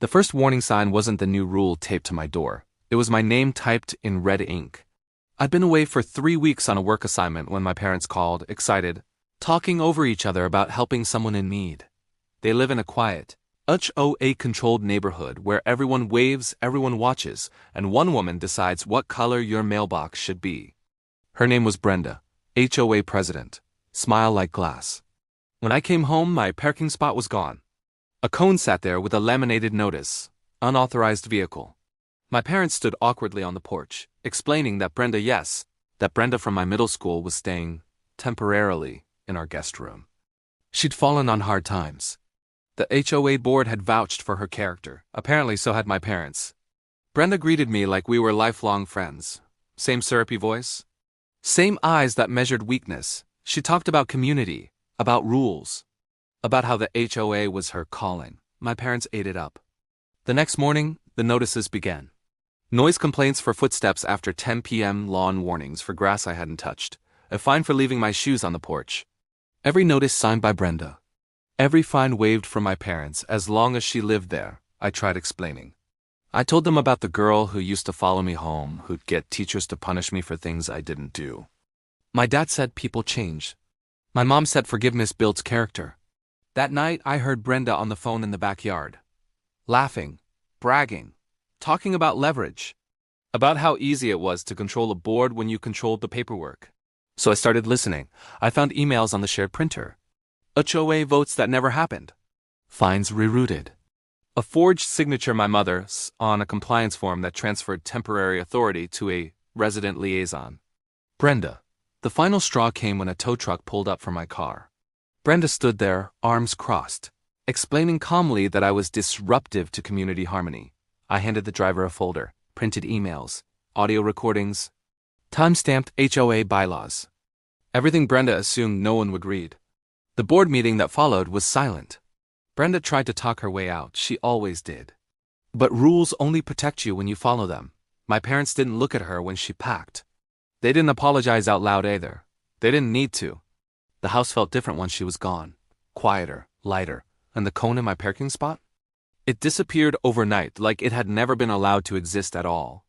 The first warning sign wasn't the new rule taped to my door. It was my name typed in red ink. I'd been away for 3 weeks on a work assignment when my parents called, excited, talking over each other about helping someone in need. They live in a quiet, HOA-controlled neighborhood where everyone waves, everyone watches, and one woman decides what color your mailbox should be. Her name was Brenda, HOA president. Smile like glass. When I came home, my parking spot was gone. A cone sat there with a laminated notice, unauthorized vehicle. My parents stood awkwardly on the porch, explaining that Brenda from my middle school was staying, temporarily, in our guest room. She'd fallen on hard times. The HOA board had vouched for her character. Apparently so had my parents. Brenda greeted me like we were lifelong friends. Same syrupy voice. Same eyes that measured weakness. She talked about community, about rules, about how the HOA was her calling. My parents ate it up. The next morning, the notices began. Noise complaints for footsteps after 10 p.m., lawn warnings for grass I hadn't touched, a fine for leaving my shoes on the porch. Every notice signed by Brenda. Every fine waived from my parents as long as she lived there, I tried explaining. I told them about the girl who used to follow me home, who'd get teachers to punish me for things I didn't do. My dad said people change. My mom said forgiveness builds character. That night, I heard Brenda on the phone in the backyard. Laughing, bragging, talking about leverage. About how easy it was to control a board when you controlled the paperwork. So I started listening. I found emails on the shared printer. HOA votes that never happened. Fines rerouted. A forged signature my mother's on a compliance form that transferred temporary authority to a resident liaison. Brenda. The final straw came when a tow truck pulled up for my car. Brenda stood there, arms crossed, explaining calmly that I was disruptive to community harmony. I handed the driver a folder, printed emails, audio recordings, time-stamped HOA bylaws. Everything Brenda assumed no one would read. The board meeting that followed was silent. Brenda tried to talk her way out, she always did. But rules only protect you when you follow them. My parents didn't look at her when she packed. They didn't apologize out loud either. They didn't need to. The house felt different once she was gone. Quieter, lighter, and the cone in my parking spot? It disappeared overnight like it had never been allowed to exist at all.